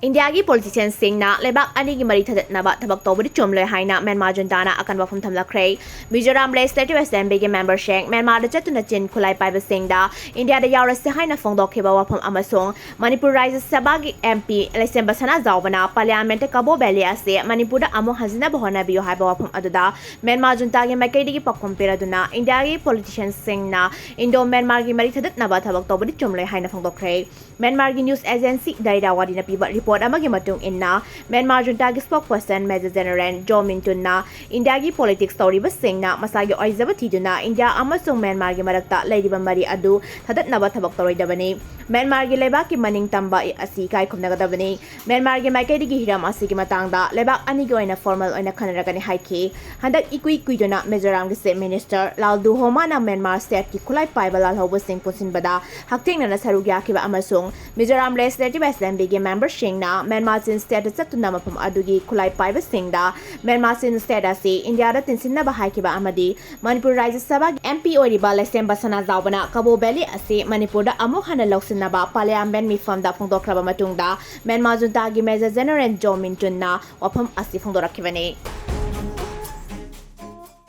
Indiagi politician Singna Leibak Anigi Mari Thadatnaba Thabak Touba Chumloi Haina Myanmar Junta akan wafum thamlakhrei Mizoram Legislative Assembly member Sheng Myanmar da chatuna chin khulai paiba Singda India da yaurase haina phongdokheba wafum amasung Manipur Rise Thabak MP election basana zawbana Parliament Kabo Valley ase Manipur da amu hazina bahona biyo haiba wafum aduda Myanmar Junta gi maikaidi gi pakhum peraduna Indiagi politician Singna Indo Myanmar gi Mari Thadatnaba Thabak Touba Chumloi Haina phongdokhrei Myanmar gi news agency Daira Wadina piba report amagi matung inna Myanmar Junta gi spokesperson Major General Jomintunna Indiagi politics story ba Singna masagi oizaba thiduna India amasung Myanmar gi marakta leiriba mari adu Thadatnaba thabak toroidabani Myanmar gi Leibak ki maning tamba asi kai khumnagadabani Myanmar gi maikaidi gi hiram asi gi matangda Leibak Anigi oina formal oina khanaragani haiki handak ikui kuiduna Mizoram gi state minister Laldu Homana Myanmar state ki khulai paiba lalhobo sing punsinbada haktingna na sarugya kiba amasung Mizoram Legislative Assembly gi member Singna Myanmar sin state chatuna mafam adugi khulai paiba Singda Myanmar sin state asi India da tinsinna ba haikiba amadi Manipur Rise Thabak MP oriba lesem basana zawbana Kabo Valley asi Manipur da amuk hana loksinaba Parliament mifam da phongdokraba matungda Myanmar Junta gi Major General Jomintunna wafam asi phongdorakhibani